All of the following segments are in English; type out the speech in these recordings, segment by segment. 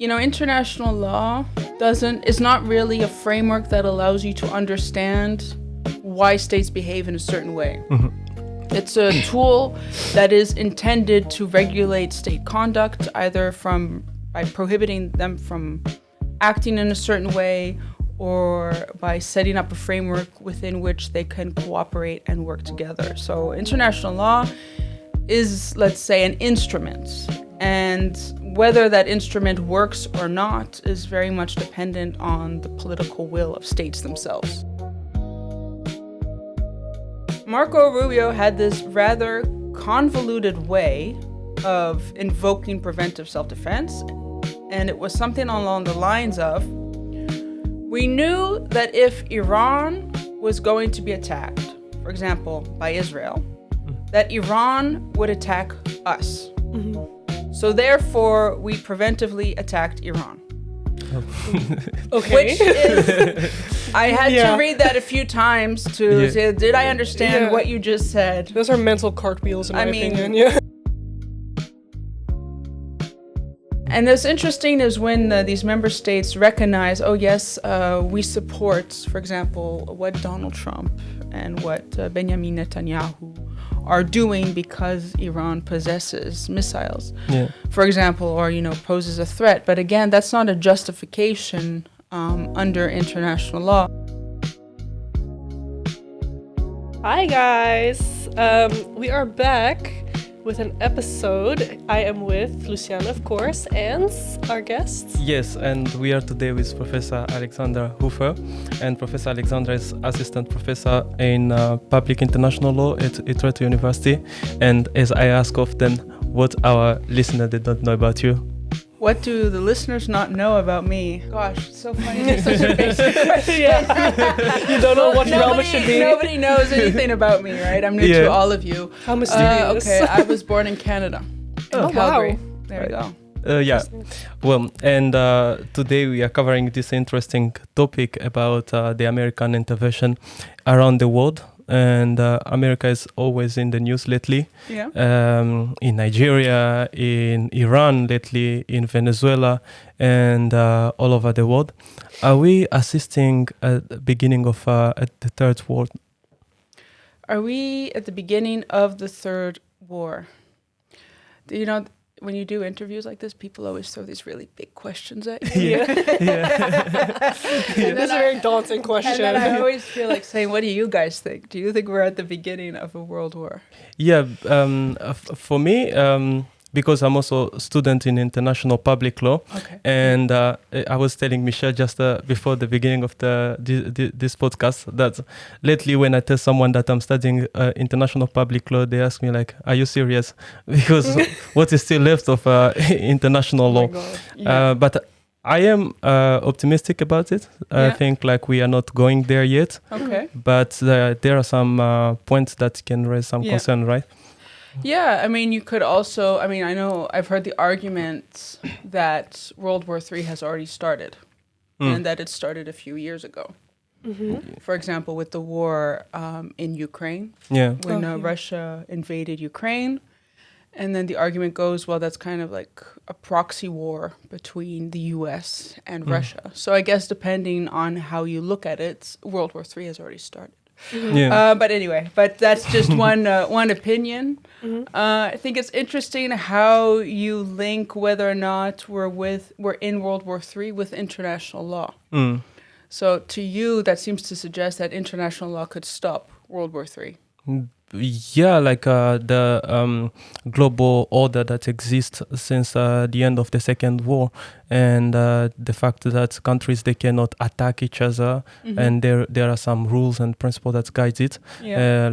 International law is not really a framework that allows you to understand why states behave in a certain way. Mm-hmm. It's a tool that is intended to regulate state conduct, either by prohibiting them from acting in a certain way or by setting up a framework within which they can cooperate and work together. So international law is, let's say, an instrument. And whether that instrument works or not is very much dependent on the political will of states themselves. Marco Rubio had this rather convoluted way of invoking preventive self-defense, and it was something along the lines of, we knew that if Iran was going to be attacked, for example, by Israel, that Iran would attack us. Mm-hmm. So therefore, we preventively attacked Iran. Okay. Which is, I had to read that a few times to say, did I understand what you just said? Those are mental cartwheels in my opinion. Yeah. And what's interesting is when these member states recognize, oh yes, we support, for example, what Donald Trump and what Benjamin Netanyahu are doing because Iran possesses missiles, for example, or poses a threat. But again, that's not a justification under international law. Hi guys, we are back with an episode. I am with Lucien, of course, and our guests. Yes, and we are today with Professor Alexandra Hofer, and Professor Alexandra is assistant professor in public international law at Utrecht University. And as I ask often, what our listener did not know about you? What do the listeners not know about me? Gosh, it's so funny. It's such a basic question. You don't know what realm it should be. Nobody knows anything about me, right? I'm new to all of you. How mysterious. Okay, I was born in Canada. In Calgary. Wow. There we go. Well, and today we are covering this interesting topic about the American intervention around the world. And America is always in the news lately. In Nigeria, in Iran lately, in Venezuela, and all over the world. Are we assisting at the beginning of the Third War? Are we at the beginning of the Third War? When you do interviews like this, people always throw these really big questions at you. That's a very daunting question. And then I always feel like saying, what do you guys think? Do you think we're at the beginning of a world war? Yeah, for me, because I'm also a student in international public law, and I was telling Michelle just before the beginning of this podcast that lately when I tell someone that I'm studying international public law, they ask me like, are you serious? Because what is still left of international law? But I am optimistic about it. I think like we are not going there yet, but there are some points that can raise some concern, right? Yeah, I mean, you could also, I know I've heard the argument that World War III has already started and that it started a few years ago. Mm-hmm. For example, with the war in Ukraine, when Russia invaded Ukraine. And then the argument goes, well, that's kind of like a proxy war between the US and Russia. So I guess depending on how you look at it, World War III has already started. Mm-hmm. But anyway, that's just one opinion. Mm-hmm. I think it's interesting how you link whether or not we're in World War III with international law. Mm. So to you, that seems to suggest that international law could stop World War III. Yeah, like the global order that exists since the end of the Second War, and the fact that countries, they cannot attack each other, and there are some rules and principles that guide it,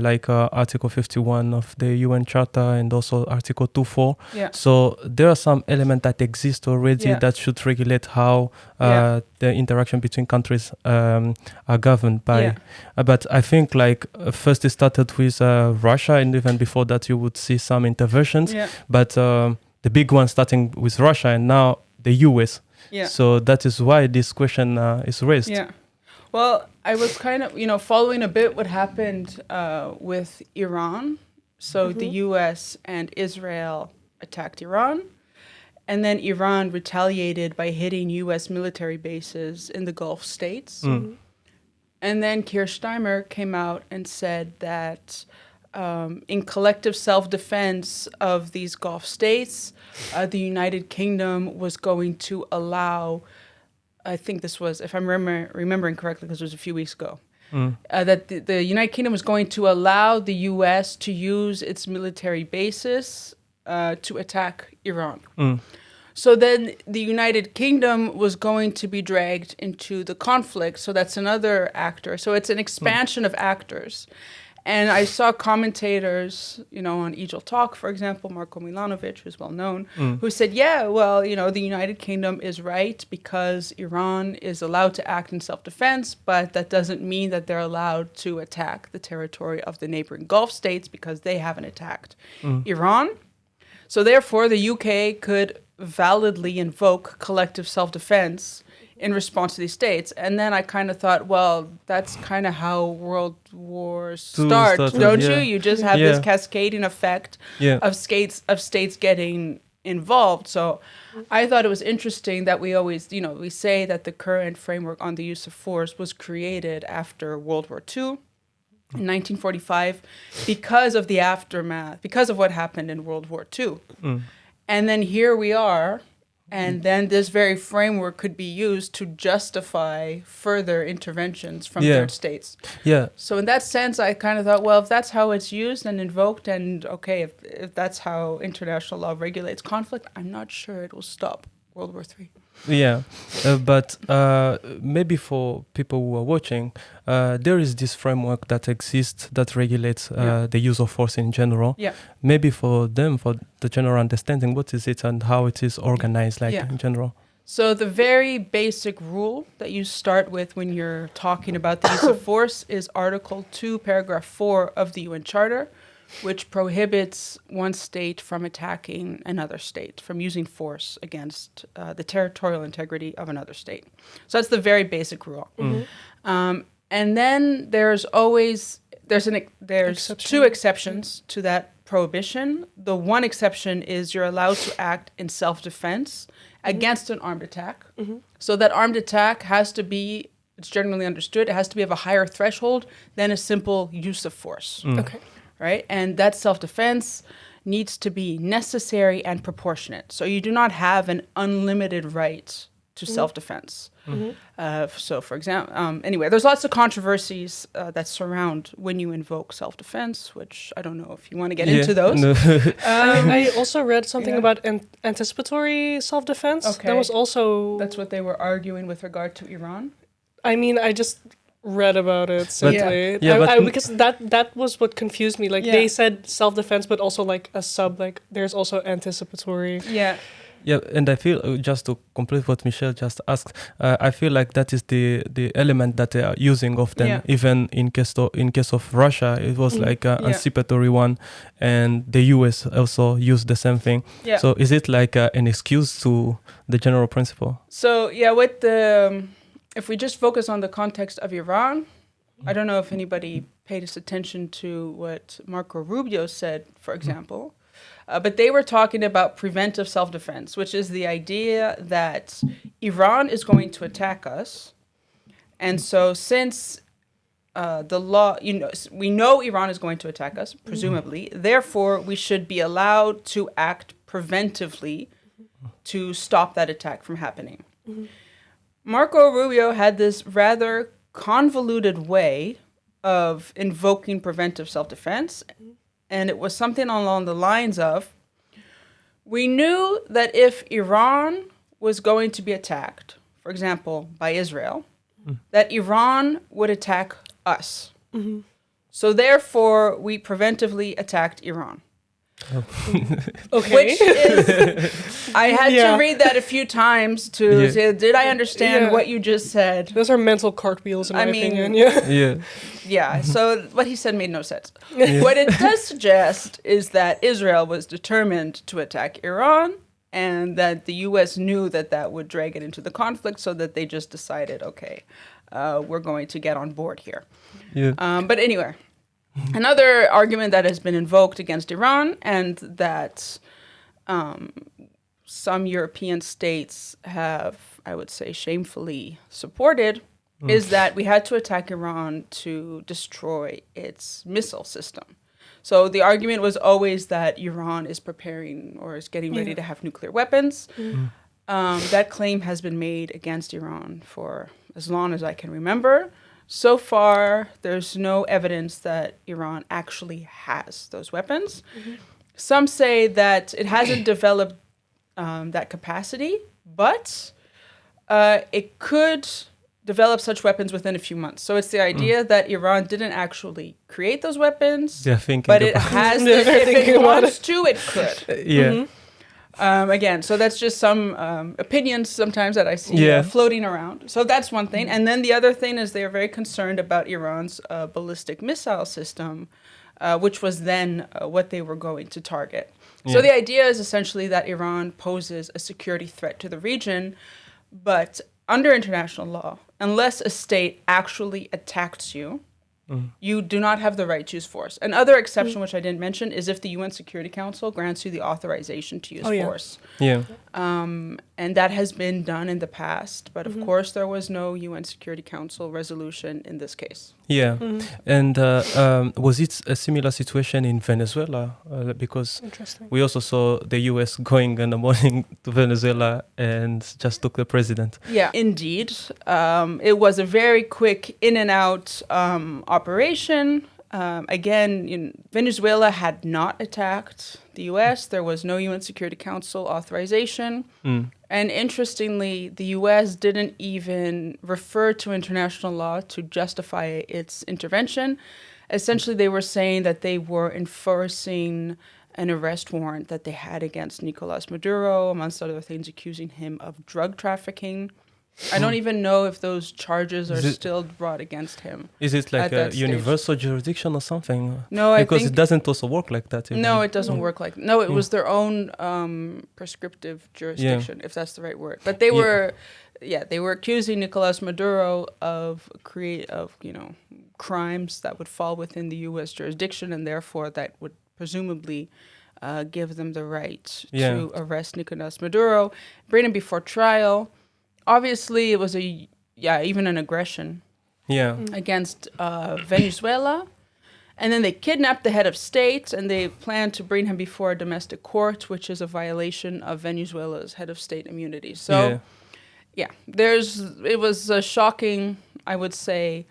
like Article 51 of the UN Charter and also Article 2.4. Yeah. So there are some elements that exist already that should regulate how the interaction between countries are governed by. Yeah. But I think like first it started with Russia, and even before that you would see some interventions. Yeah. But the big one starting with Russia and now the US. Yeah. So that is why this question is raised. Yeah. Well, I was kind of, following a bit what happened with Iran. So the US and Israel attacked Iran. And then Iran retaliated by hitting U.S. military bases in the Gulf states. And then Keir Starmer came out and said that in collective self-defense of these Gulf states, the United Kingdom was going to allow, I think this was, if I'm remembering correctly, because it was a few weeks ago, that the United Kingdom was going to allow the U.S. to use its military bases to attack Iran. So then the United Kingdom was going to be dragged into the conflict. So that's another actor. So it's an expansion of actors. And I saw commentators, on Egypt Talk, for example, Marko Milanovic, who's well known, who said, yeah, well, the United Kingdom is right because Iran is allowed to act in self-defense, but that doesn't mean that they're allowed to attack the territory of the neighboring Gulf states because they haven't attacked Iran. So therefore, the UK could validly invoke collective self-defense in response to these states. And then I kind of thought, well, that's kind of how world wars start, don't you? You just have this cascading effect of states getting involved. So I thought it was interesting that we always, we say that the current framework on the use of force was created after World War II. In 1945, because of the aftermath, because of what happened in World War II. And then here we are, and then this very framework could be used to justify further interventions from third states. So in that sense, I kind of thought, well, if that's how it's used and invoked, and okay, if that's how international law regulates conflict, I'm not sure it will stop World War III. But maybe for people who are watching, there is this framework that exists that regulates the use of force in general. Maybe for them, for the general understanding, what is it and how it is organized, in general? So the very basic rule that you start with when you're talking about the use of force is Article 2, Paragraph 4 of the UN Charter, which prohibits one state from attacking another state, from using force against the territorial integrity of another state. So that's the very basic rule. And then there's two exceptions to that prohibition. The one exception is you're allowed to act in self-defense against an armed attack. So that armed attack has to be, it's generally understood, it has to be of a higher threshold than a simple use of force. Okay. Right? And that self-defense needs to be necessary and proportionate. So you do not have an unlimited right to self-defense. So, for example, anyway, there's lots of controversies that surround when you invoke self-defense, which I don't know if you want to get into those. No. I also read something about anticipatory self-defense. Okay. That was also... That's what they were arguing with regard to Iran. I mean, I just read about it simply. Because that was what confused me. They said self-defense, but also a sub, there's also anticipatory. Yeah, and I feel, just to complete what Michelle just asked, I feel like that is the element that they are using often. Even in case of Russia, it was anticipatory one, and the US also used the same thing. So is it an excuse to the general principle? So if we just focus on the context of Iran, I don't know if anybody paid attention to what Marco Rubio said, for example, but they were talking about preventive self-defense, which is the idea that Iran is going to attack us. And so since the law, we know Iran is going to attack us, presumably, therefore we should be allowed to act preventively to stop that attack from happening. Marco Rubio had this rather convoluted way of invoking preventive self-defense, and it was something along the lines of, we knew that if Iran was going to be attacked, for example, by Israel, that Iran would attack us. So therefore, we preventively attacked Iran. Okay. Which is, I had to read that a few times to say, did I understand what you just said? Those are mental cartwheels, in my opinion. So what he said made no sense. What it does suggest is that Israel was determined to attack Iran, and that the U.S. knew that would drag it into the conflict, so that they just decided, okay, we're going to get on board here. But anyway. Another argument that has been invoked against Iran, and that some European states have, I would say, shamefully supported is that we had to attack Iran to destroy its missile system. So the argument was always that Iran is preparing or is getting ready to have nuclear weapons. That claim has been made against Iran for as long as I can remember. So far, there's no evidence that Iran actually has those weapons. Some say that it hasn't developed that capacity, but it could develop such weapons within a few months. So it's the idea that Iran didn't actually create those weapons, They're thinking but it about has. They're If thinking it about wants to, it could. yeah. Again, so that's just some opinions sometimes that I see floating around. So that's one thing. And then the other thing is they're very concerned about Iran's ballistic missile system, which was then what they were going to target. So the idea is essentially that Iran poses a security threat to the region, but under international law, unless a state actually attacks you, you do not have the right to use force. Another exception, which I didn't mention, is if the UN Security Council grants you the authorization to use force. Yeah. And that has been done in the past. But of course, there was no UN Security Council resolution in this case. Yeah. And was it a similar situation in Venezuela? Because we also saw the US going in the morning to Venezuela and just took the president. Yeah, indeed. It was a very quick in and out operation. Again, Venezuela had not attacked the US. There was no UN Security Council authorization. And interestingly, the US didn't even refer to international law to justify its intervention. Essentially, they were saying that they were enforcing an arrest warrant that they had against Nicolas Maduro, amongst other things, accusing him of drug trafficking. I don't even know if those charges are still brought against him. Is it like a universal jurisdiction or something? No, I think... Because it doesn't also work like that. Even. No, it doesn't work like... No, it was their own prescriptive jurisdiction, if that's the right word. But they were... Yeah, they were accusing Nicolas Maduro of crimes that would fall within the U.S. jurisdiction, and therefore that would presumably give them the right to arrest Nicolas Maduro, bring him before trial. Obviously, it was even an aggression against Venezuela. And then they kidnapped the head of state, and they planned to bring him before a domestic court, which is a violation of Venezuela's head of state immunity. So, it was a shocking, I would say,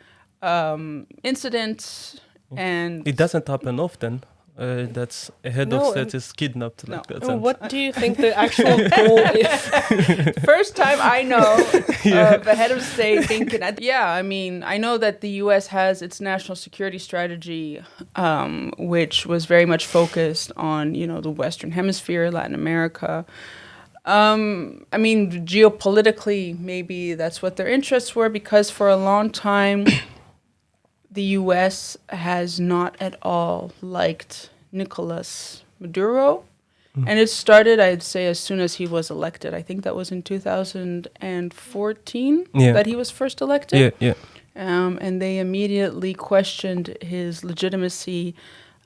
incident. And it doesn't happen often. That's a head of state is kidnapped like that. What do you think the actual goal is? First time I know of a head of state being kidnapped. Yeah, I mean, I know that the U.S. has its national security strategy, which was very much focused on, the Western Hemisphere, Latin America. I mean, geopolitically, maybe that's what their interests were, because for a long time... the U.S. has not at all liked Nicolas Maduro. And it started, I'd say, as soon as he was elected. I think that was in 2014 that he was first elected. And they immediately questioned his legitimacy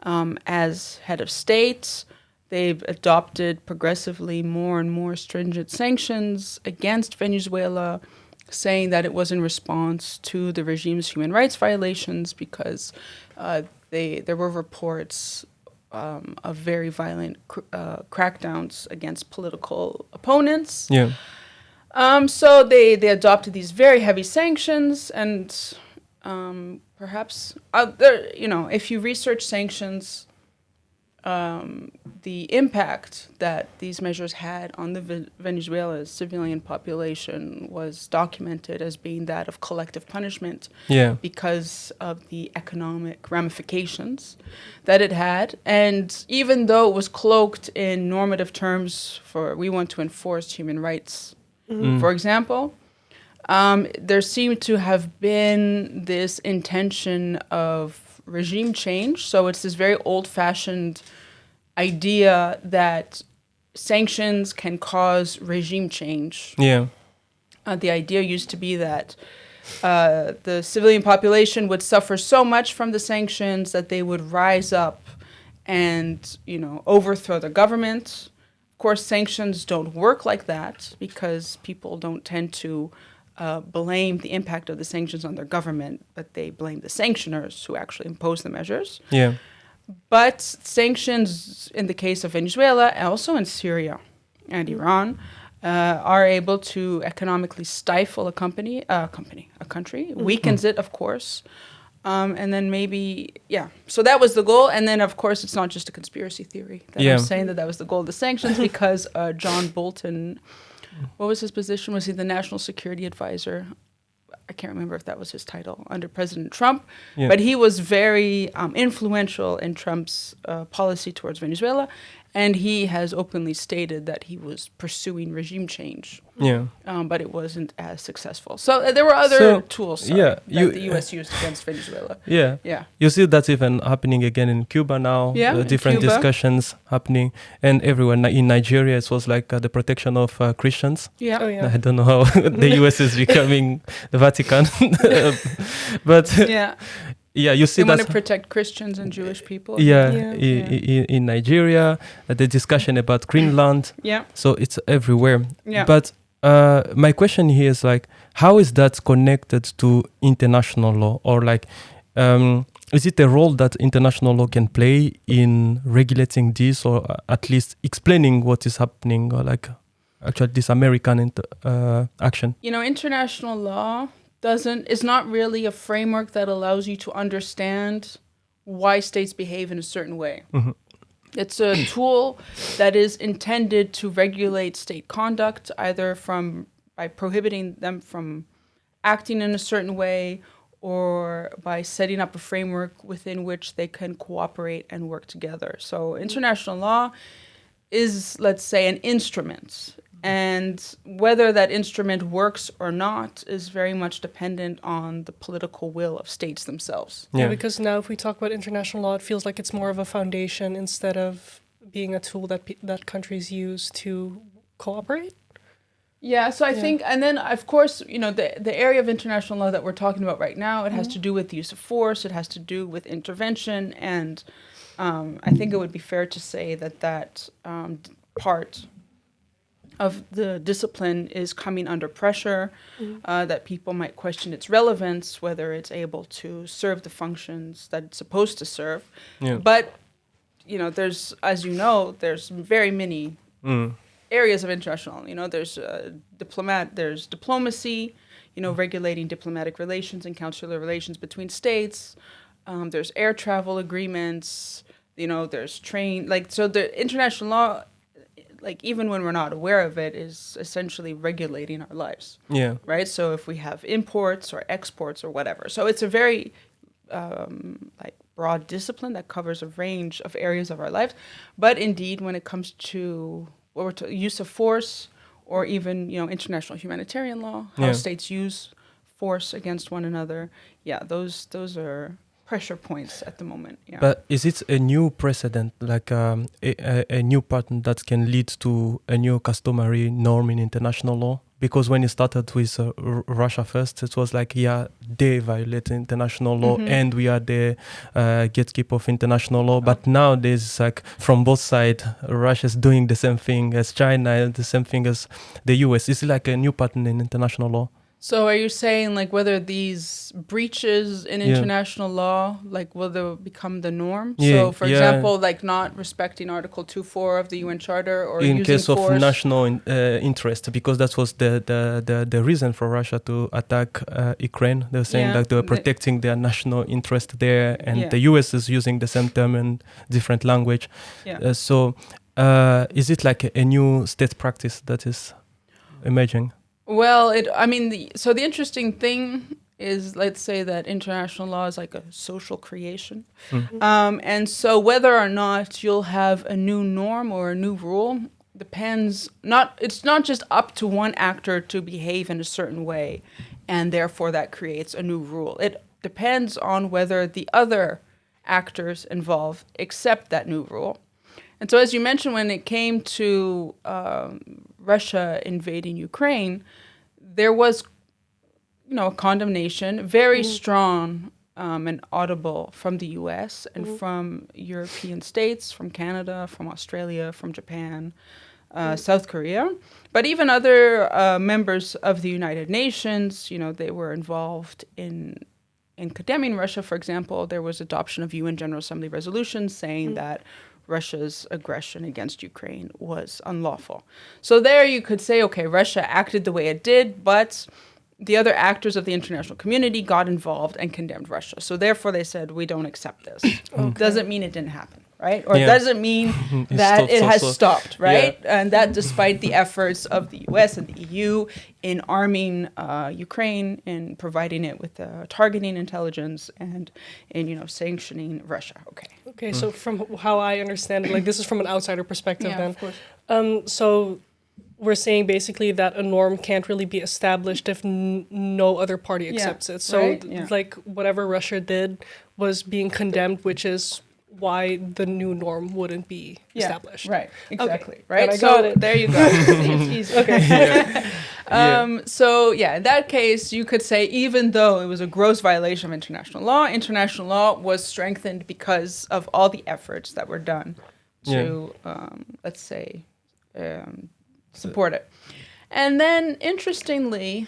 as head of state. They've adopted progressively more and more stringent sanctions against Venezuela, saying that it was in response to the regime's human rights violations, because there were reports of very violent crackdowns against political opponents. So they adopted these very heavy sanctions, and perhaps if you research sanctions, the impact that these measures had on the Venezuela's civilian population was documented as being that of collective punishment because of the economic ramifications that it had. And even though it was cloaked in normative terms for we want to enforce human rights, for example, there seemed to have been this intention of regime change. So it's this very old-fashioned idea that sanctions can cause regime change. The idea used to be that the civilian population would suffer so much from the sanctions that they would rise up and, overthrow the government. Of course, sanctions don't work like that because people don't tend to blame the impact of the sanctions on their government, but they blame the sanctioners who actually impose the measures. Yeah. But sanctions in the case of Venezuela, and also in Syria and Iran, are able to economically stifle a country, weakens it, of course. And then maybe, so that was the goal. And then, of course, it's not just a conspiracy theory that I'm saying that was the goal of the sanctions because John Bolton, what was his position? Was he the national security advisor? I can't remember if that was his title under President Trump, but he was very influential in Trump's policy towards Venezuela, and he has openly stated that he was pursuing regime change. But it wasn't as successful. So there were other tools that the U.S. used against Venezuela. You see that's even happening again in Cuba now. Different discussions happening, and everywhere in Nigeria it was like the protection of Christians. I don't know how the U.S. is becoming the Vatican, but you see they want to protect Christians and Jewish people. In Nigeria, the discussion about Greenland. So it's everywhere. But my question here is like, how is that connected to international law, or like, is it a role that international law can play in regulating this, or at least explaining what is happening, or like actually this American action? International law is not really a framework that allows you to understand why states behave in a certain way. It's a tool that is intended to regulate state conduct, either by prohibiting them from acting in a certain way, or by setting up a framework within which they can cooperate and work together. So international law is, let's say, an instrument. And whether that instrument works or not is very much dependent on the political will of states themselves. Because now if we talk about international law, it feels like it's more of a foundation instead of being a tool that countries use to cooperate. So I think, and then of course, the area of international law that we're talking about right now, it has to do with the use of force, it has to do with intervention, and I think it would be fair to say that part of the discipline is coming under pressure, that people might question its relevance, whether it's able to serve the functions that it's supposed to serve. But, there's, as there's very many areas of international, there's there's diplomacy, regulating diplomatic relations and consular relations between states. There's air travel agreements, there's so the international law, like even when we're not aware of it, is essentially regulating our lives. Right. So if we have imports or exports or whatever, so it's a very broad discipline that covers a range of areas of our lives. But indeed, when it comes to use of force, or even international humanitarian law, how states use force against one another, those are pressure points at the moment. But is it a new precedent, like a new pattern that can lead to a new customary norm in international law? Because when it started with Russia first, it was like, they violate international law, and we are the gatekeeper of international law. But now there's like, from both sides, Russia's doing the same thing as China, and the same thing as the US. Is it like a new pattern in international law? So are you saying like whether these breaches in international law, like will they become the norm? So for example, like not respecting Article 2.4 of the UN Charter, or in using case force? of national interest, because that was the reason for Russia to attack Ukraine. They were saying that they were protecting their national interest there, and the US is using the same term and different language. So is it like a new state practice that is emerging? Well, the interesting thing is, let's say that international law is like a social creation. And so whether or not you'll have a new norm or a new rule depends, it's not just up to one actor to behave in a certain way, and therefore that creates a new rule. It depends on whether the other actors involved accept that new rule. And so, as you mentioned, when it came to Russia invading Ukraine, there was, a condemnation, very strong and audible from the U.S. and from European states, from Canada, from Australia, from Japan, South Korea. But even other members of the United Nations, they were involved in condemning Russia. For example, there was adoption of UN General Assembly resolutions saying that Russia's aggression against Ukraine was unlawful. So there you could say, okay, Russia acted the way it did, but the other actors of the international community got involved and condemned Russia. So therefore they said, we don't accept this. Doesn't mean it didn't happen, right? Or doesn't mean that it has stopped, right? Yeah. And that despite the efforts of the US and the EU in arming Ukraine and providing it with targeting intelligence and in, sanctioning Russia. Okay, so from how I understand it, this is from an outsider perspective then. Of course. So we're saying basically that a norm can't really be established if no other party accepts it. So whatever Russia did was being condemned, which is why the new norm wouldn't be established. Right, exactly. Okay. Right, so there you go. It's easy. Okay. So in that case, you could say even though it was a gross violation of international law was strengthened because of all the efforts that were done to, let's say, support it. And then, interestingly,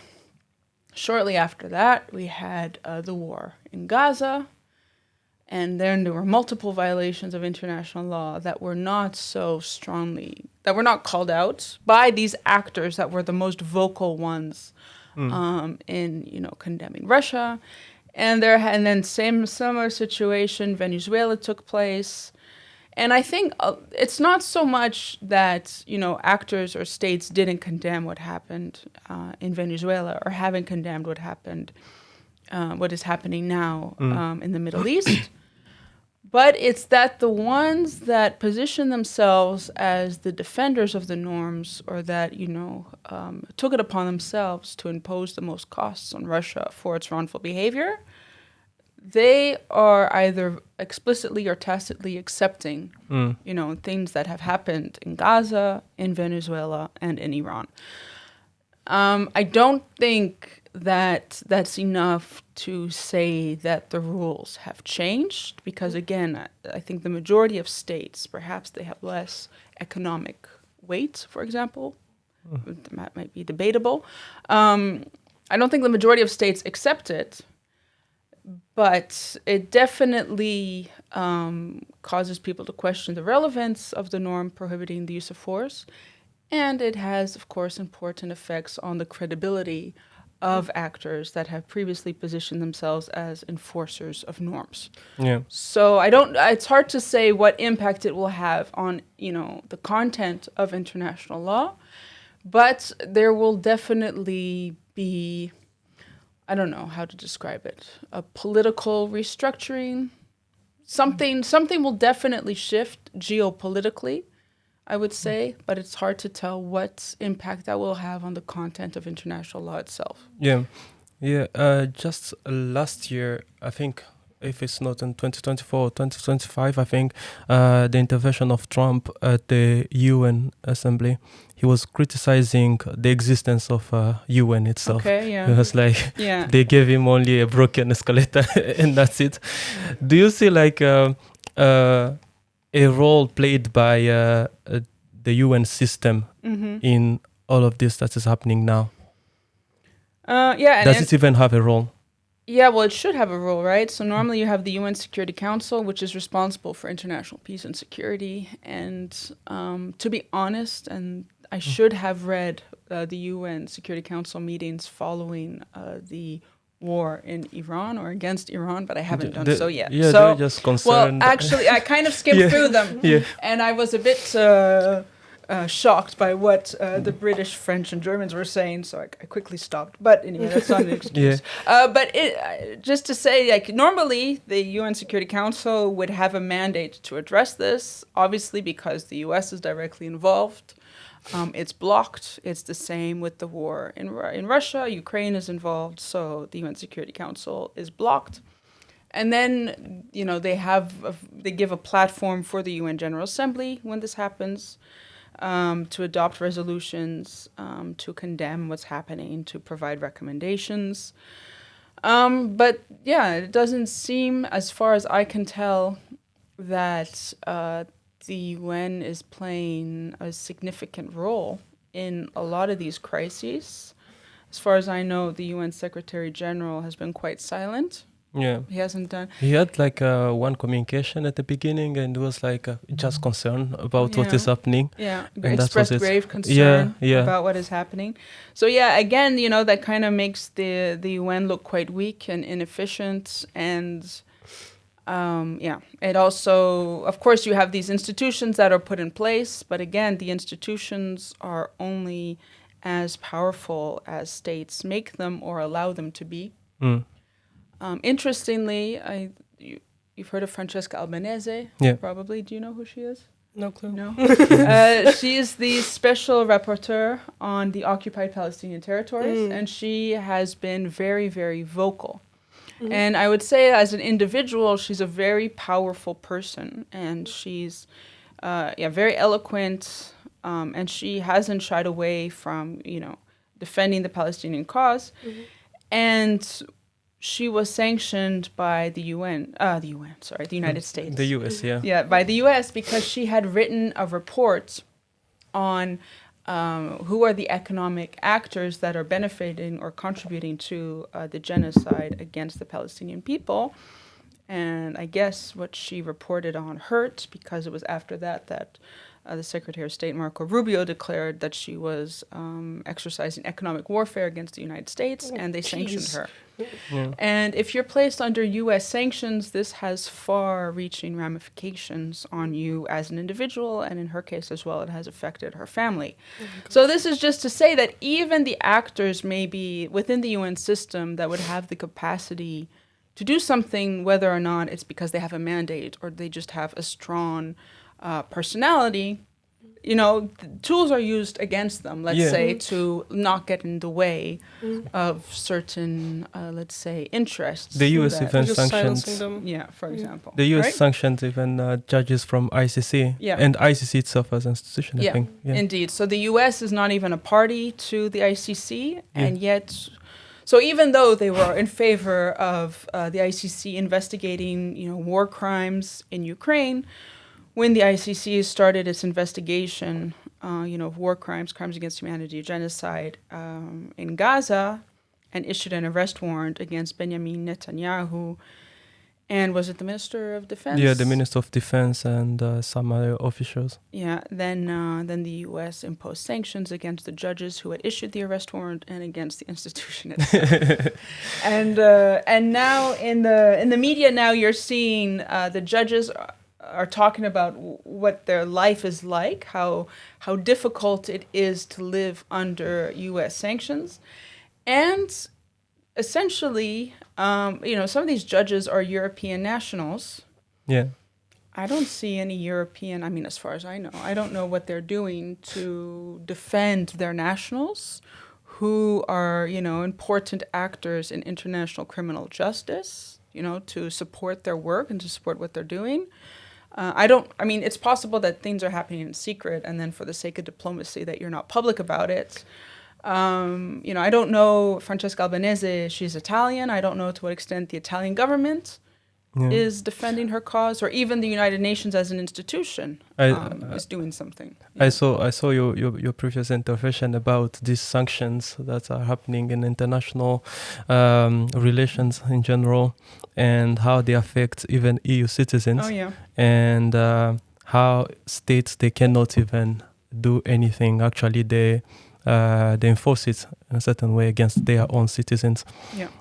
shortly after that, we had the war in Gaza. And then there were multiple violations of international law that were not called out by these actors that were the most vocal ones in, condemning Russia. And then similar situation, Venezuela took place. And I think it's not so much that, actors or states didn't condemn what happened in Venezuela or haven't condemned what is happening now in the Middle East. But it's that the ones that position themselves as the defenders of the norms or that, took it upon themselves to impose the most costs on Russia for its wrongful behavior, they are either explicitly or tacitly accepting, things that have happened in Gaza, in Venezuela, and in Iran. I don't think that that's enough to say that the rules have changed because, again, I think the majority of states, perhaps they have less economic weight, for example. That might be debatable. I don't think the majority of states accept it. But it definitely causes people to question the relevance of the norm prohibiting the use of force. And it has, of course, important effects on the credibility of actors that have previously positioned themselves as enforcers of norms. Yeah. So it's hard to say what impact it will have on, the content of international law. But there will definitely be, I don't know how to describe it, a political restructuring. Something will definitely shift geopolitically, I would say, but it's hard to tell what impact that will have on the content of international law itself. Yeah. Just last year, I think, if it's not in 2024 or 2025, I think the intervention of Trump at the UN Assembly, he was criticizing the existence of UN itself. Okay, yeah. It was like they gave him only a broken escalator and that's it. Do you see a role played by the UN system in all of this that is happening now? Does it even have a role? Yeah, well, it should have a role, right? So normally you have the UN Security Council, which is responsible for international peace and security. And to be honest, and I should have read the UN Security Council meetings following the war in Iran or against Iran, but I haven't done so yet. Yeah, so, they're just concerned. Well, actually, I kind of skimmed through them, and I was a bit shocked by what the British, French, and Germans were saying, so I quickly stopped. But anyway, that's not an excuse. But just to say, normally the UN Security Council would have a mandate to address this, obviously because the US is directly involved. It's blocked. It's the same with the war in Russia. Ukraine is involved, so the UN Security Council is blocked. And then, they give a platform for the UN General Assembly when this happens, to adopt resolutions, to condemn what's happening, to provide recommendations. But it doesn't seem, as far as I can tell, that the UN is playing a significant role in a lot of these crises. As far as I know, the UN Secretary General has been quite silent. Yeah. He hasn't done... He had like one communication at the beginning and was like just concerned about what is happening. Yeah, and expressed grave concern yeah. about what is happening. So yeah, again, you know, that kind of makes the UN look quite weak and inefficient. And yeah, it also, of course, you have these institutions that are put in place. But again, the institutions are only as powerful as states make them or allow them to be. Interestingly, you've heard of Francesca Albanese, probably. Do you know who she is? No clue. No. She is the special rapporteur on the occupied Palestinian territories, and she has been very, very vocal. And I would say, as an individual, she's a very powerful person, and she's very eloquent, and she hasn't shied away from, you know, defending the Palestinian cause. And she was sanctioned by the United States. The US, yeah. Yeah, by the US, because she had written a report on who are the economic actors that are benefiting or contributing to the genocide against the Palestinian people. And I guess what she reported on hurt, because it was after that the Secretary of State, Marco Rubio, declared that she was exercising economic warfare against the United States, and they sanctioned her. Yeah. And if you're placed under U.S. sanctions, this has far-reaching ramifications on you as an individual, and in her case as well, it has affected her family. So this is just to say that even the actors maybe within the UN system that would have the capacity to do something, whether or not it's because they have a mandate or they just have a strong personality, you know, tools are used against them, let's say, to not get in the way of certain, let's say, interests. The US even sanctioned. Yeah, for example. The US sanctioned even judges from ICC. Yeah. And ICC itself as an institution, I think. Yeah, indeed. So the US is not even a party to the ICC, and yet... So even though they were in favor of the ICC investigating, you know, war crimes in Ukraine, when the ICC started its investigation, you know, of war crimes, crimes against humanity, genocide in Gaza, and issued an arrest warrant against Benjamin Netanyahu, and was it the Minister of Defense? Yeah, the Minister of Defense and some other officials. Yeah, then the U.S. imposed sanctions against the judges who had issued the arrest warrant and against the institution itself. And now in the media now you're seeing the judges are talking about what their life is like, how difficult it is to live under U.S. sanctions, and essentially, you know, some of these judges are European nationals. Yeah. I don't see any European, I mean, as far as I know, I don't know what they're doing to defend their nationals who are, you know, important actors in international criminal justice, you know, to support their work and to support what they're doing. I mean, it's possible that things are happening in secret and then for the sake of diplomacy that you're not public about it. You know, I don't know Francesca Albanese, she's Italian. I don't know to what extent the Italian government is defending her cause, or even the United Nations as an institution is doing something. I saw your previous intervention about these sanctions that are happening in international relations in general, and how they affect even EU citizens. Oh yeah. And how states, they cannot even do anything. Actually, they enforce it in a certain way against their own citizens. Yeah.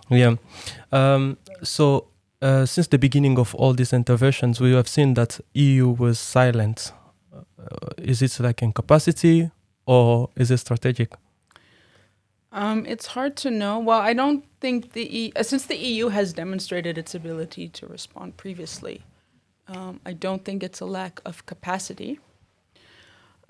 So since the beginning of all these interventions, we have seen that EU was silent. Is it like incapacity or is it strategic? It's hard to know. Well, I don't think since the EU has demonstrated its ability to respond previously, I don't think it's a lack of capacity.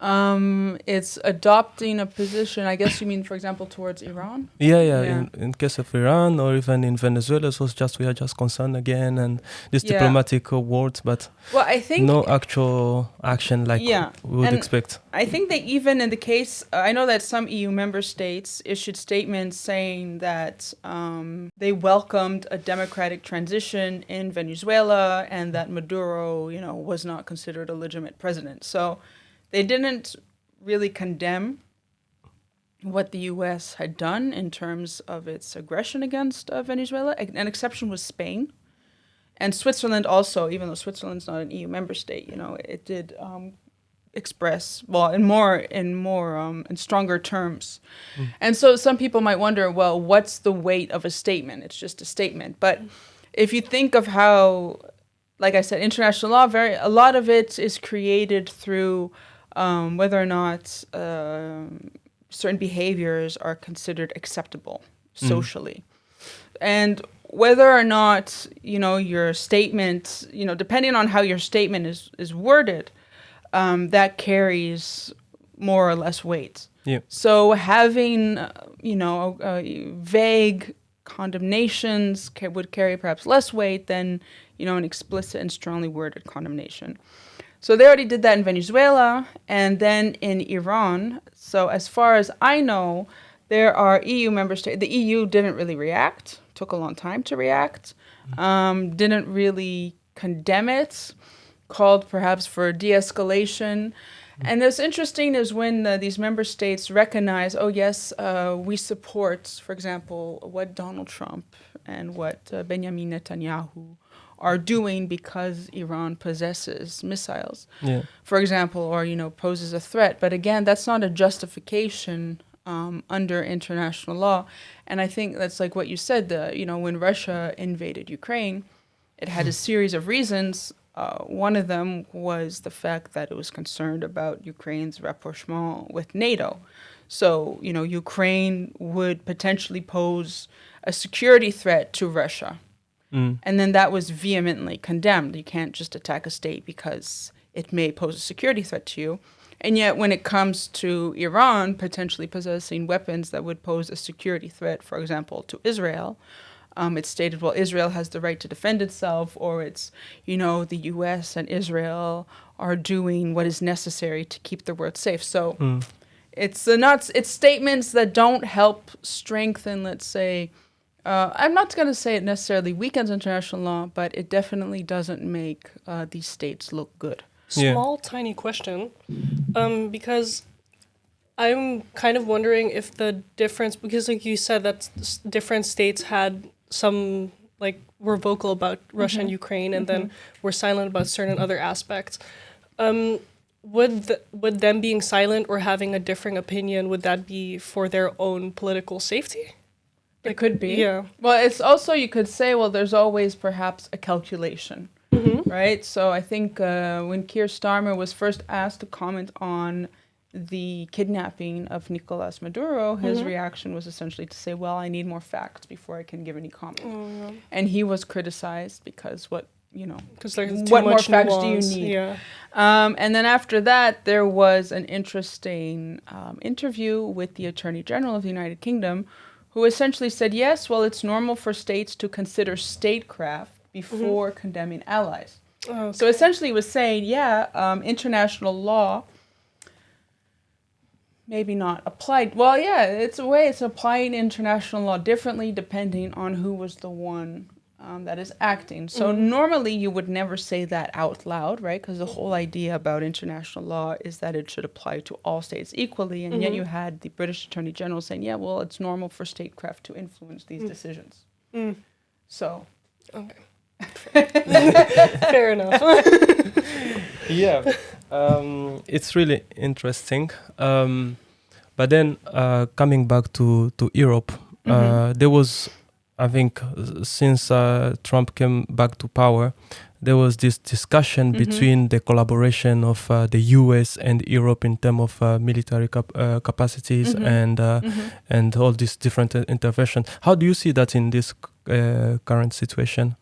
It's adopting a position, I guess you mean, for example, towards Iran? Yeah. In case of Iran or even in Venezuela, so we are just concerned again and these diplomatic words, but well, I think no actual action like we would expect. I think that even in the case, I know that some EU member states issued statements saying that they welcomed a democratic transition in Venezuela and that Maduro, was not considered a legitimate president. So they didn't really condemn what the U.S. had done in terms of its aggression against Venezuela. An exception was Spain. And Switzerland also, even though Switzerland's not an EU member state, it did express, in stronger terms. And so some people might wonder, well, what's the weight of a statement? It's just a statement. But if you think of how, like I said, international law, a lot of it is created through whether or not certain behaviors are considered acceptable socially. And whether or not, your statement, depending on how your statement is worded, that carries more or less weight. Yeah. So having, vague condemnations would carry perhaps less weight than, an explicit and strongly worded condemnation. So they already did that in Venezuela and then in Iran. So as far as I know, there are EU member states. The EU didn't really react, took a long time to react, didn't really condemn it, called perhaps for de-escalation. And what's interesting is when these member states recognize, oh yes, we support, for example, what Donald Trump and what Benjamin Netanyahu are doing because Iran possesses missiles, for example, or, poses a threat. But again, that's not a justification under international law. And I think that's like what you said, when Russia invaded Ukraine, it had a series of reasons. One of them was the fact that it was concerned about Ukraine's rapprochement with NATO. So, Ukraine would potentially pose a security threat to Russia. And then that was vehemently condemned. You can't just attack a state because it may pose a security threat to you. And yet when it comes to Iran potentially possessing weapons that would pose a security threat, for example, to Israel, it's stated, well, Israel has the right to defend itself, or it's, the U.S. and Israel are doing what is necessary to keep the world safe. So it's statements that don't help strengthen, let's say, I'm not going to say it necessarily weakens international law, but it definitely doesn't make these states look good. Small, tiny question, because I'm kind of wondering if the difference, because like you said, that different states had some, were vocal about Russia and Ukraine, and then were silent about certain other aspects. Would them being silent or having a differing opinion, would that be for their own political safety? It could be. Yeah. Well, it's also, you could say, well, there's always perhaps a calculation, right? So I think when Keir Starmer was first asked to comment on the kidnapping of Nicolas Maduro, his reaction was essentially to say, well, I need more facts before I can give any comment. And he was criticized because what more facts do you need? Yeah. And then after that, there was an interesting interview with the Attorney General of the United Kingdom, who essentially said, yes, well, it's normal for states to consider statecraft before condemning allies. Okay. So essentially he was saying, international law maybe not applied. Well, yeah, it's applying international law differently depending on who was the one that is acting. So normally you would never say that out loud, right? Because the whole idea about international law is that it should apply to all states equally. And yet you had the British Attorney General saying, yeah, well, it's normal for statecraft to influence these decisions. So. Okay. Fair enough. It's really interesting. But then coming back to Europe, there was, I think, since Trump came back to power, there was this discussion between the collaboration of the US and Europe in terms of military capacities and all these different interventions. How do you see that in this current situation?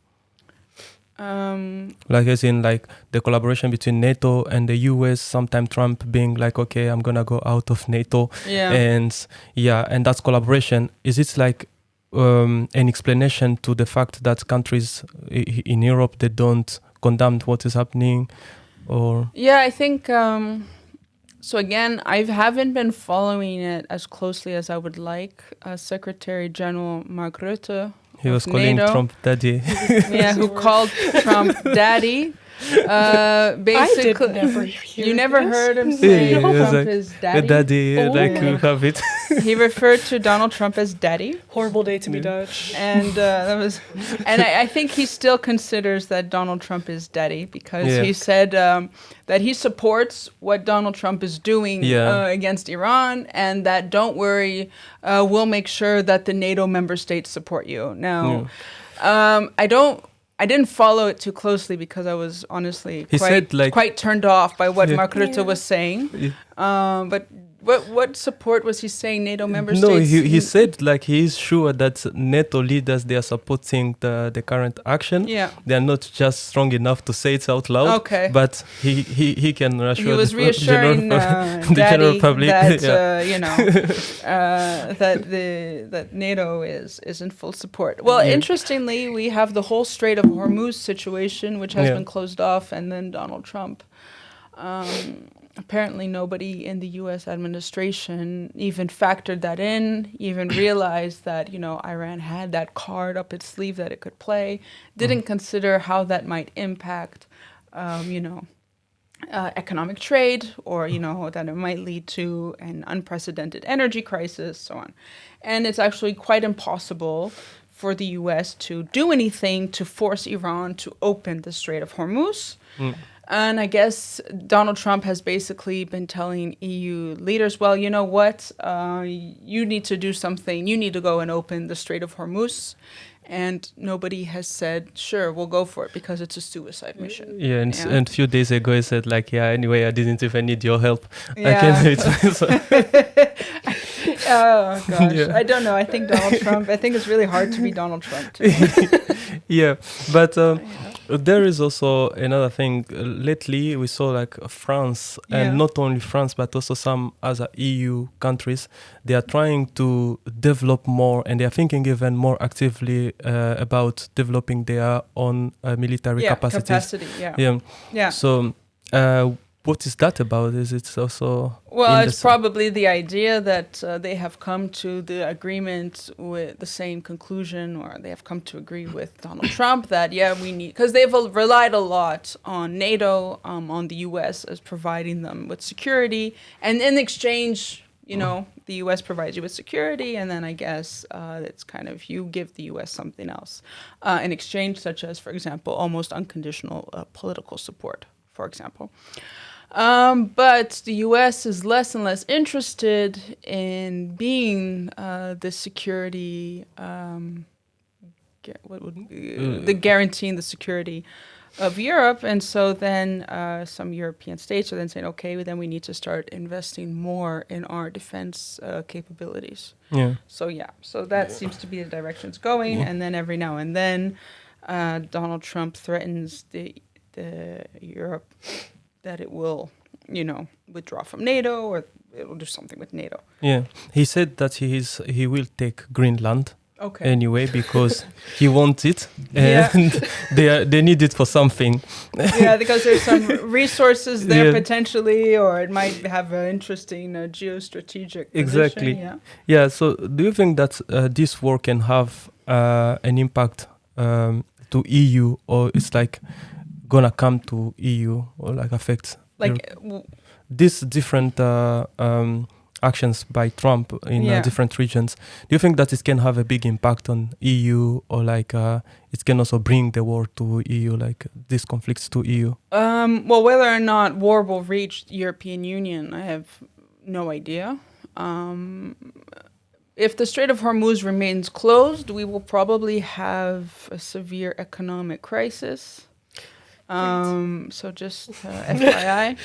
Like as in like the collaboration between NATO and the US, sometime Trump being like, okay, I'm gonna go out of NATO. And that's collaboration. Is it like an explanation to the fact that countries in Europe, they don't condemn what is happening? Or I think so. Again, I haven't been following it as closely as I would like. Secretary General Mark Rutte, he was calling NATO, Trump daddy. who called Trump daddy. Basically, I did never hear you never this. heard him say Yeah, Trump like, is daddy. You have it. He referred to Donald Trump as daddy. Horrible day to be Dutch. And that was, and I think he still considers that Donald Trump is daddy because he said that he supports what Donald Trump is doing against Iran, and that don't worry, we'll make sure that the NATO member states support you. Now, I didn't follow it too closely because I was honestly quite turned off by what Mark Rutte was saying. But what support was he saying? NATO member states? No, he said like he is sure that NATO leaders, they are supporting the current action. Yeah. They are not just strong enough to say it out loud. Okay. But he can reassure. He was reassuring the general public that that NATO is in full support. Well, interestingly, we have the whole Strait of Hormuz situation, which has been closed off, and then Donald Trump. Apparently nobody in the U.S. administration even factored that in, even realized that, Iran had that card up its sleeve that it could play, didn't consider how that might impact, economic trade, or, that it might lead to an unprecedented energy crisis, so on. And it's actually quite impossible for the U.S. to do anything to force Iran to open the Strait of Hormuz. And I guess Donald Trump has basically been telling EU leaders, well, you know what? You need to do something. You need to go and open the Strait of Hormuz. And nobody has said, sure, we'll go for it because it's a suicide mission. Yeah, and a few days ago he said, like, anyway, I didn't even need your help. Yeah. I can do it. Oh, gosh. Yeah. I don't know. I think it's really hard to be Donald Trump, too. Yeah, but there is also another thing. Lately, we saw like France, and not only France, but also some other EU countries. They are trying to develop more, and they are thinking even more actively about developing their own military capacities. Yeah. So, what is that about? Is it also... Well, it's probably the idea that they have come to the agreement with the same conclusion, or they have come to agree with Donald Trump that, we need... Because they've relied a lot on NATO, on the U.S. as providing them with security. And in exchange, the U.S. provides you with security, and then I guess it's kind of you give the U.S. something else in exchange, such as, for example, almost unconditional political support, for example. But the U.S. is less and less interested in being the security, the guaranteeing the security of Europe. And so then some European states are then saying, okay, well, then we need to start investing more in our defense capabilities. Yeah. So that seems to be the direction it's going. And then every now and then Donald Trump threatens the Europe that it will, withdraw from NATO, or it will do something with NATO. Yeah, he said that he will take Greenland. Okay. Anyway, because he wants it, and they need it for something. Yeah, because there's some resources there potentially, or it might have an interesting geostrategic position. Exactly. Yeah. So, do you think that this war can have an impact to EU, or it's like gonna come to EU, or like affect these different actions by Trump in different regions? Do you think that it can have a big impact on EU, or like it can also bring the war to EU, like these conflicts to EU? Well, whether or not war will reach the European Union, I have no idea. If the Strait of Hormuz remains closed, we will probably have a severe economic crisis. So just FYI.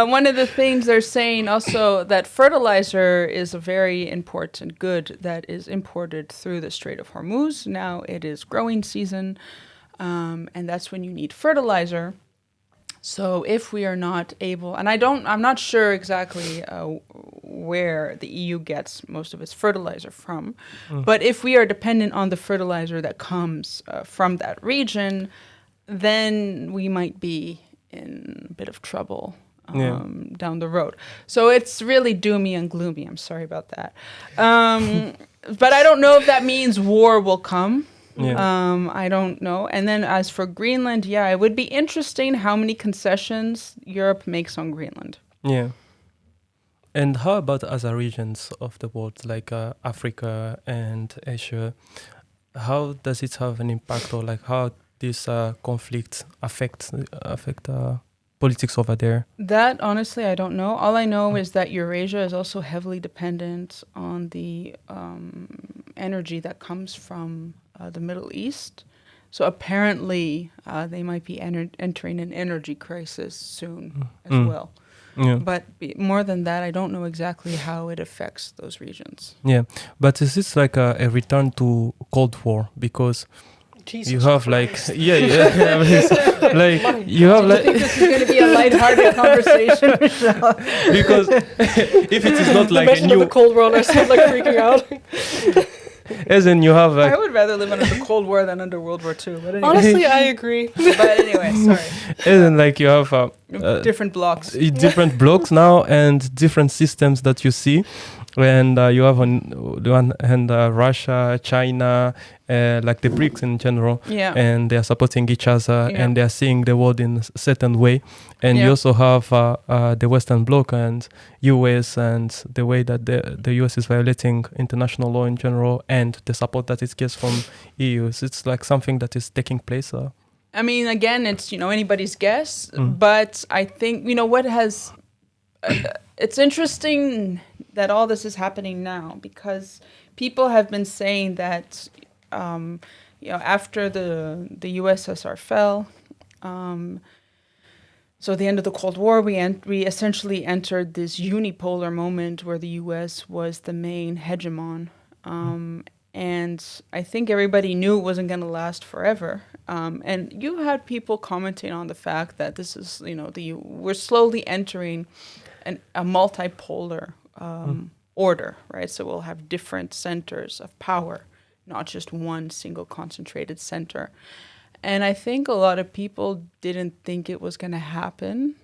One of the things they're saying also that fertilizer is a very important good that is imported through the Strait of Hormuz. Now it is growing season. and that's when you need fertilizer. So if we are not able, and I'm not sure exactly where the EU gets most of its fertilizer from, but if we are dependent on the fertilizer that comes from that region, then we might be in a bit of trouble down the road. So it's really doomy and gloomy. I'm sorry about that. But I don't know if that means war will come. Yeah. I don't know. And then as for Greenland, it would be interesting how many concessions Europe makes on Greenland. Yeah. And how about other regions of the world, like Africa and Asia? How does it have an impact, or like how this conflict affect politics over there? That, honestly, I don't know. All I know is that Eurasia is also heavily dependent on the energy that comes from the Middle East. So apparently they might be entering an energy crisis soon as well. Yeah. But more than that, I don't know exactly how it affects those regions. Yeah, but is this like a return to Cold War? Because Jesus you have Christ. Like like you have like. I think this is going to be a lighthearted conversation, Michelle. Because if it is not like the of the Cold War, I start like freaking out. As in you have like, I would rather live under the Cold War than under World War II. But anyway. Honestly, I agree. But anyway, sorry. As in like you have different blocks. Different blocks now and different systems that you see. And you have on the one hand Russia, China, like the BRICS in general, and they are supporting each other and they are seeing the world in a certain way. And you also have the Western Bloc and US and the way that the US is violating international law in general and the support that it gets from EU. So it's like something that is taking place. I mean, again, it's anybody's guess, but I think what has. It's interesting that all this is happening now because people have been saying that, after the USSR fell, so the end of the Cold War, we essentially entered this unipolar moment where the US was the main hegemon. And I think everybody knew it wasn't going to last forever. And you had people commenting on the fact that this is, we're slowly entering a multipolar order, right? So we'll have different centers of power, not just one single concentrated center. And I think a lot of people didn't think it was going to happen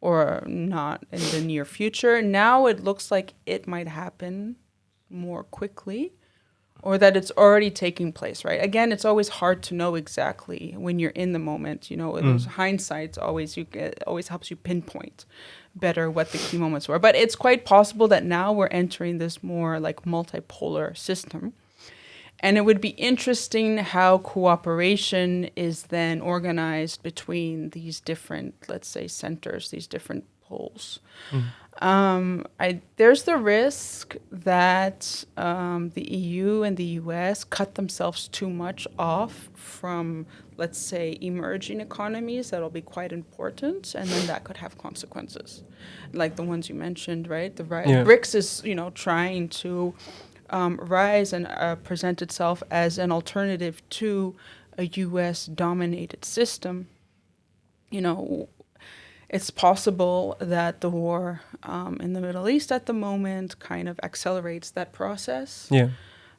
or not in the near future. Now it looks like it might happen more quickly or that it's already taking place, right? Again, it's always hard to know exactly when you're in the moment. There's hindsight always helps you pinpoint better what the key moments were. But it's quite possible that now we're entering this more like multipolar system. And it would be interesting how cooperation is then organized between these different, let's say, centers, these different poles. There's the risk that the EU and the US cut themselves too much off from, let's say, emerging economies that'll be quite important, and then that could have consequences, like the ones you mentioned, right? BRICS is, trying to rise and present itself as an alternative to a US-dominated system. It's possible that the war in the Middle East at the moment kind of accelerates that process. Yeah.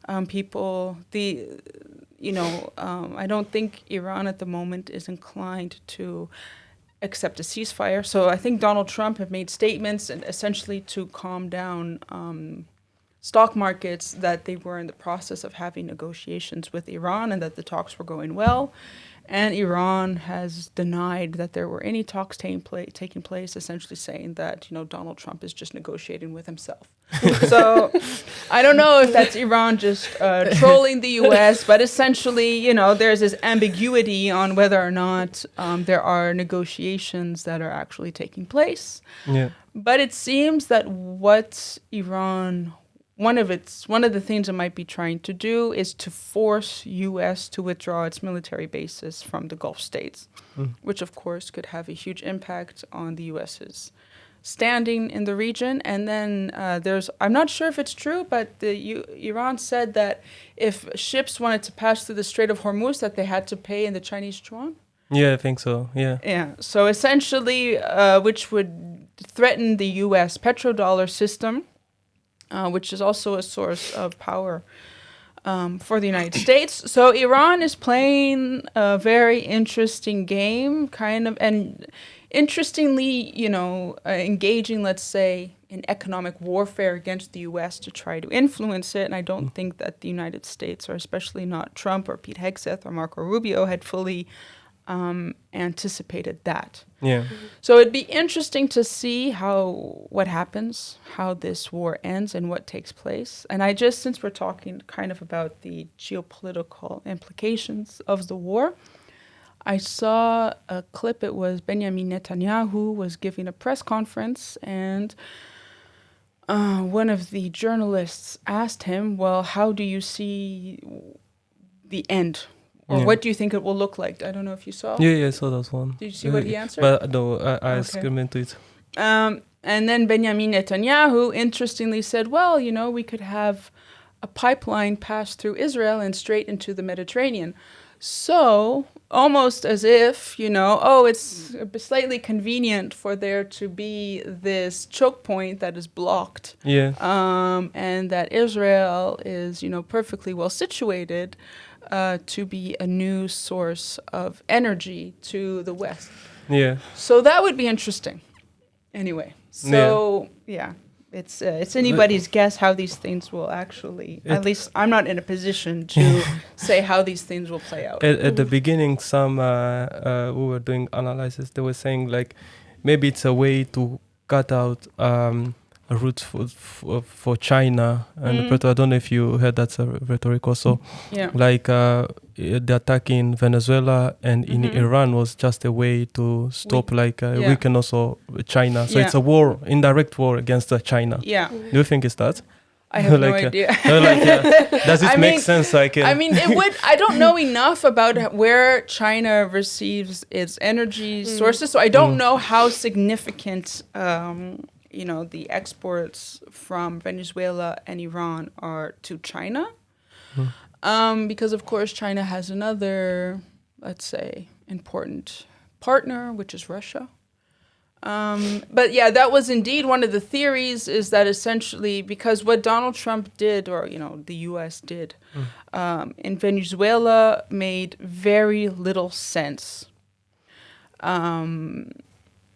I don't think Iran at the moment is inclined to accept a ceasefire. So I think Donald Trump have made statements and essentially to calm down stock markets that they were in the process of having negotiations with Iran and that the talks were going well. And Iran has denied that there were any talks taking place, essentially saying that, Donald Trump is just negotiating with himself. So I don't know if that's Iran just trolling the U.S., but essentially, there's this ambiguity on whether or not there are negotiations that are actually taking place. Yeah. But it seems that what Iran one of the things it might be trying to do is to force U.S. to withdraw its military bases from the Gulf states, which of course could have a huge impact on the U.S.'s standing in the region. And then I'm not sure if it's true, but Iran said that if ships wanted to pass through the Strait of Hormuz, that they had to pay in the Chinese yuan. Yeah, I think so. Yeah. Yeah. So essentially, which would threaten the U.S. petrodollar system, which is also a source of power for the United States. So Iran is playing a very interesting game, kind of, and interestingly, engaging, let's say, in economic warfare against the U.S. to try to influence it. And I don't think that the United States, or especially not Trump or Pete Hegseth or Marco Rubio, had fully anticipated that. Yeah. So it'd be interesting to see what happens, how this war ends, and what takes place. And since we're talking kind of about the geopolitical implications of the war, I saw a clip. It was Benjamin Netanyahu was giving a press conference, and one of the journalists asked him, well, how do you see the end? Or what do you think it will look like? I don't know if you saw. Yeah, I saw that one. Did you see what he answered? But no, I skimmed into it. And then Benjamin Netanyahu, interestingly, said, well, we could have a pipeline pass through Israel and straight into the Mediterranean. So almost as if, it's slightly convenient for there to be this choke point that is blocked. Yeah. And that Israel is, perfectly well situated to be a new source of energy to the West. Yeah. So that would be interesting. Anyway, it's anybody's guess how these things will actually. At least I'm not in a position to say how these things will play out. At the beginning, some who were doing analysis, they were saying like maybe it's a way to cut out routes for China and I don't know if you heard that rhetoric also. Yeah. Like the attack in Venezuela and in Iran was just a way to stop weaken also China. So it's a war, indirect war against China. Yeah. Do you think it's that? I have no idea. Does it make sense? It would. I don't know enough about where China receives its energy sources, so I don't know how significant the exports from Venezuela and Iran are to China. Because, of course, China has another, let's say, important partner, which is Russia. But yeah, that was indeed one of the theories, is that essentially because what Donald Trump did, or, the U.S. did in Venezuela made very little sense.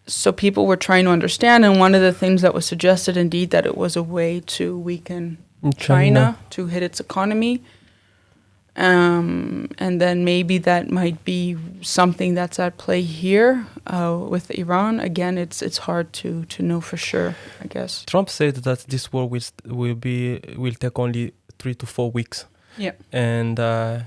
So people were trying to understand, and one of the things that was suggested, indeed, that it was a way to weaken China to hit its economy. And then maybe that might be something that's at play here with Iran. Again, it's hard to know for sure, I guess. Trump said that this war will take only 3 to 4 weeks. Yeah. And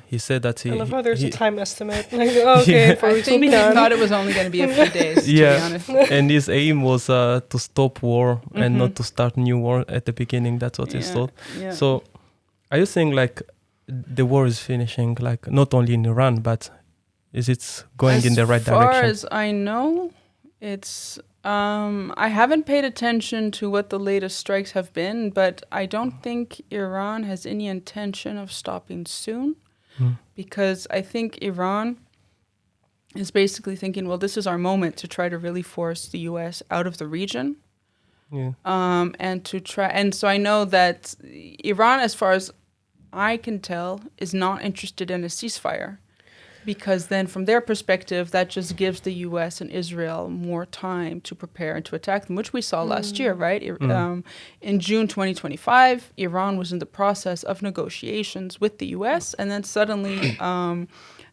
he said that I love how there's a time estimate. Like, I think he thought it was only going to be a few days, to be honest. And his aim was to stop war and not to start new war at the beginning. That's what he thought. Yeah. So are you saying like the war is finishing, like not only in Iran, but is it going in the right direction? As far as I know, it's... I haven't paid attention to what the latest strikes have been, but I don't think Iran has any intention of stopping soon, because I think Iran is basically thinking, well, this is our moment to try to really force the U.S. out of the region. Yeah. And so I know that Iran, as far as I can tell, is not interested in a ceasefire. Because then from their perspective, that just gives the U.S. and Israel more time to prepare and to attack them, which we saw last year, right? In June 2025, Iran was in the process of negotiations with the U.S., and then suddenly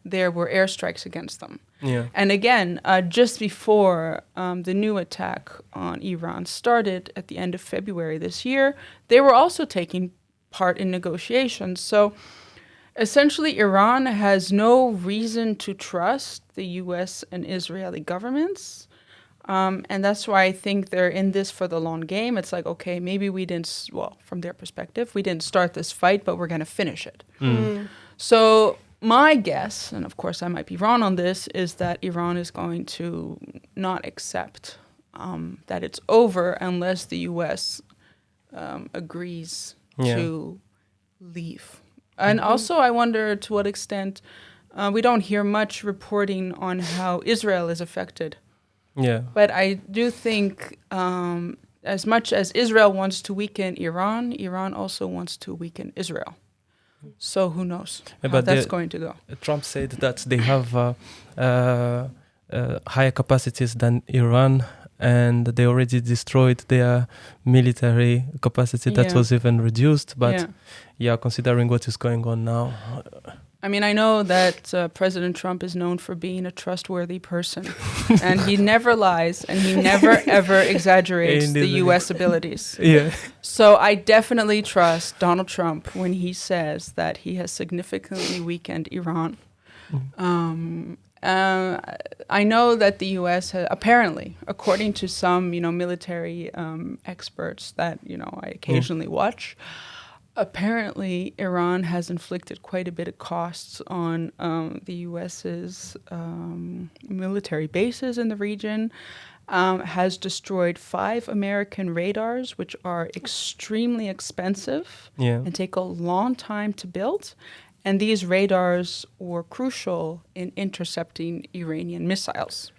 there were airstrikes against them. Yeah. And again, just before the new attack on Iran started at the end of February this year, they were also taking part in negotiations. So essentially, Iran has no reason to trust the U.S. and Israeli governments. And that's why I think they're in this for the long game. It's like, okay, maybe we didn't, from their perspective, we didn't start this fight, but we're going to finish it. So my guess, and of course I might be wrong on this, is that Iran is going to not accept that it's over unless the U.S. Agrees to leave. And also, I wonder to what extent we don't hear much reporting on how Israel is affected. Yeah. But I do think as much as Israel wants to weaken Iran, Iran also wants to weaken Israel. So who knows how that's going to go. Trump said that they have higher capacities than Iran, and they already destroyed their military capacity that was even reduced. But considering what is going on now. I mean, I know that President Trump is known for being a trustworthy person, and he never lies, and he never, ever exaggerates the U.S. abilities. Yeah. So I definitely trust Donald Trump when he says that he has significantly weakened Iran. I know that the U.S. has, apparently, according to some, military experts that, I occasionally watch, apparently, Iran has inflicted quite a bit of costs on the U.S.'s military bases in the region, has destroyed 5 American radars, which are extremely expensive and take a long time to build. And these radars were crucial in intercepting Iranian missiles.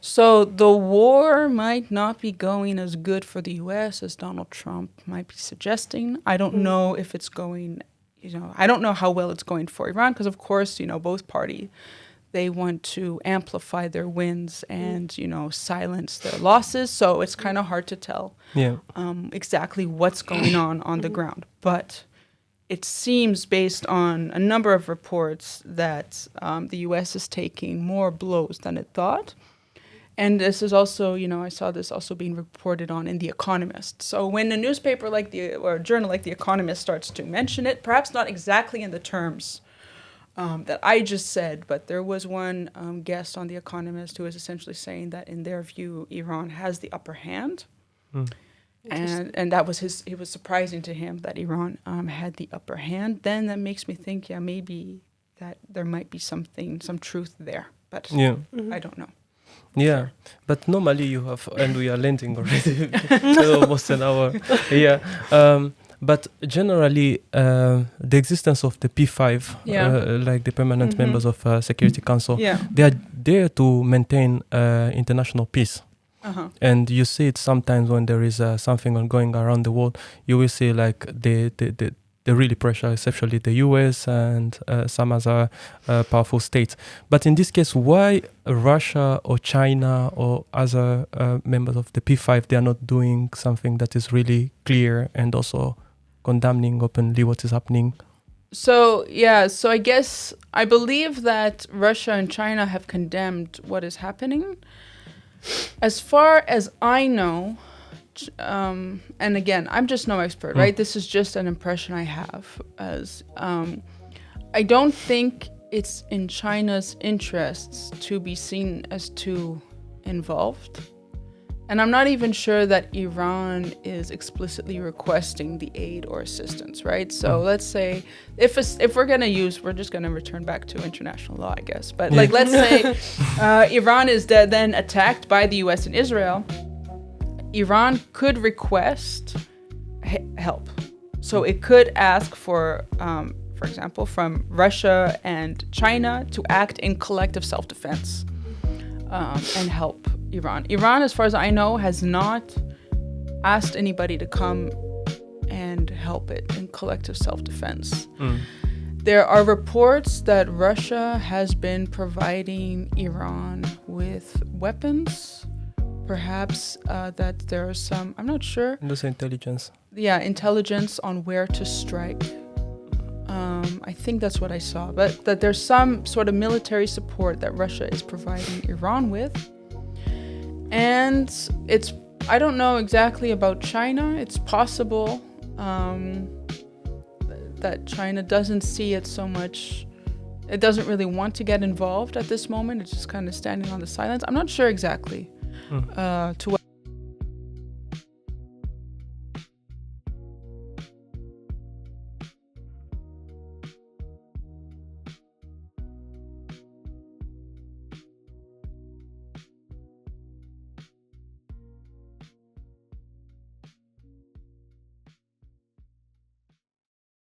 So the war might not be going as good for the U.S. as Donald Trump might be suggesting. I don't know if it's going, I don't know how well it's going for Iran because, of course, both parties, they want to amplify their wins and, silence their losses. So it's kind of hard to tell exactly what's going on the ground. But it seems, based on a number of reports, that the U.S. is taking more blows than it thought. And this is also, I saw this also being reported on in The Economist. So when a newspaper or a journal like The Economist starts to mention it, perhaps not exactly in the terms that I just said, but there was one guest on The Economist who was essentially saying that in their view, Iran has the upper hand. And that was it was surprising to him that Iran had the upper hand. Then that makes me think, maybe that there might be some truth there. But I don't know. Yeah, but normally you have, and we are landing already, almost an hour. But generally, the existence of the P5, like the permanent members of Security Council, they are there to maintain international peace. And you see it sometimes when there is something ongoing around the world, you will see like they really pressure, especially the US and some other powerful states. But in this case, why Russia or China or other members of the P5, they are not doing something that is really clear and also condemning openly what is happening? So I guess I believe that Russia and China have condemned what is happening. As far as I know, and again, I'm just no expert, right? This is just an impression I have. I don't think it's in China's interests to be seen as too involved. And I'm not even sure that Iran is explicitly requesting the aid or assistance, right? So let's say if we're just going to return back to international law, I guess. But let's say Iran is then attacked by the US and Israel. Iran could request help. So it could ask for example, from Russia and China to act in collective self-defense and help Iran. Iran, as far as I know, has not asked anybody to come and help it in collective self-defense. There are reports that Russia has been providing Iran with weapons. Perhaps that there are some, I'm not sure. Those intelligence. Yeah, intelligence on where to strike. I think that's what I saw. But that there's some sort of military support that Russia is providing Iran with. And I don't know exactly about China. It's possible that China doesn't see it so much. It doesn't really want to get involved at this moment. It's just kind of standing on the sidelines. I'm not sure exactly to what